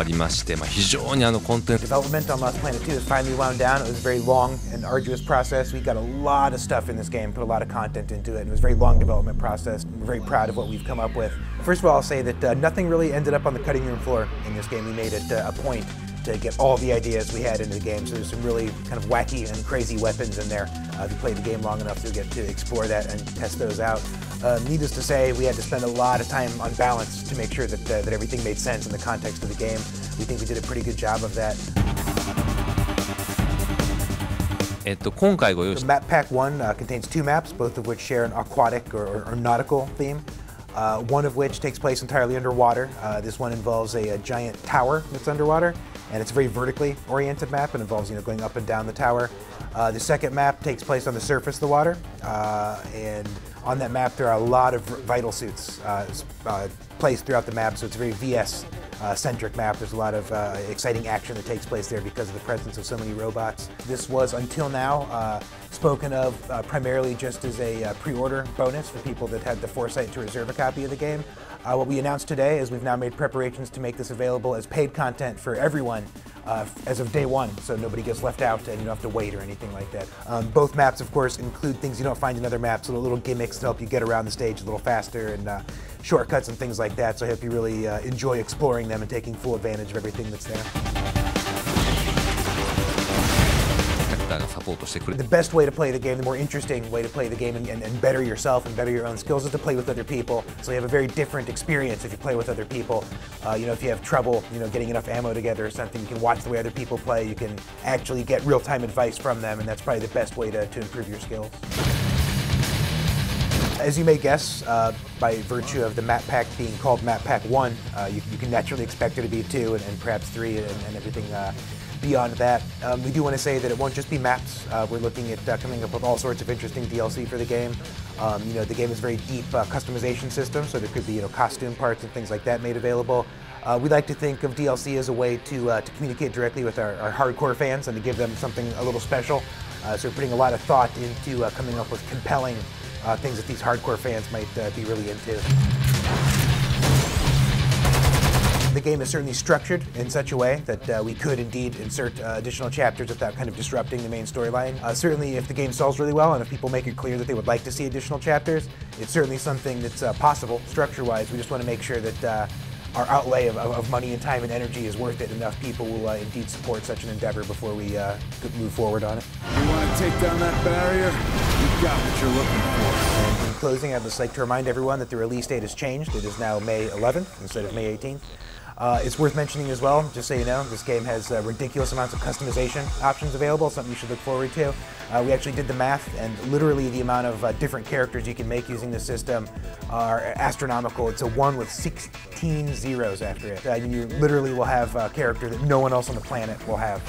わりまして、非常にコンテンツ Development on Lost Planet 2 has finally wound down. It was a very long and arduous process. We got a lot of stuff in this game, put a lot of content into it. It was a very long development process. We're very proud of what we've come up with. First of all, I'll say that nothing really ended up on the cutting room floor in this game. We made it a point to get all the ideas we had into the game. So there's some really kind of wacky and crazy weapons in there. If you play the game long enough, you'll get to explore that and test those out. Needless to say, we had to spend a lot of time on balance to make sure that, that everything made sense in the context of the game. We think we did a pretty good job of that. 今回ご用意し So Map Pack 1 contains 2 maps, both of which share an aquatic or nautical theme. One of which takes place entirely underwater. This one involves a giant tower that's underwater, and it's a very vertically oriented map and involves going up and down the tower. The second map takes place on the surface of the water, and on that map there are a lot of vital suits placed throughout the map, so it's a very VS centric map. There's a lot of exciting action that takes place there because of the presence of so many robots. This was, until now, spoken of primarily just as a pre-order bonus for people that had the foresight to reserve a copy of the game. What we announced today is we've now made preparations to make this available as paid content for everyone as of day one, so nobody gets left out and you don't have to wait or anything like that. Both maps, of course, include things you don't find in other maps, little gimmicks to help you get around the stage a little faster, and shortcuts and things like that, so I hope you really enjoy exploring them and taking full advantage of everything that's there. 方がサポートしてくれ The best way to play the game, the more interesting way to play the game and better yourself and better your own skills is to play with other people. So you have a very different experience if you play with other people. If you have trouble, getting enough ammo together or something, you can watch the way other people play. You can actually get real-time advice from them, and that's probably the best way to improve your skills. As you may guess, by virtue of the map pack being called Map Pack 1, you can naturally expect there to be 2 and perhaps 3 and everything beyond that. We do want to say that it won't just be maps. We're looking at coming up with all sorts of interesting DLC for the game. The game is a very deep customization system, so there could be costume parts and things like that made available. We like to think of DLC as a way to communicate directly with our hardcore fans and to give them something a little special. So we're putting a lot of thought into coming up with compelling things that these hardcore fans might be really into. The game is certainly structured in such a way that we could indeed insert additional chapters without kind of disrupting the main storyline. Certainly if the game sells really well and if people make it clear that they would like to see additional chapters, it's certainly something that's possible structure-wise. We just want to make sure that our outlay of money and time and energy is worth it. Enough people will indeed support such an endeavor before we move forward on it. You want to take down that barrier? You've got what you're looking for. And in closing, I'd just like to remind everyone that the release date has changed. It is now May 11th instead of May 18th. It's worth mentioning as well, just so you know, this game has ridiculous amounts of customization options available, something you should look forward to. We actually did the math, and literally the amount of different characters you can make using this system are astronomical. It's a 1 with 16 zeros after it. You literally will have a character that no one else on the planet will have.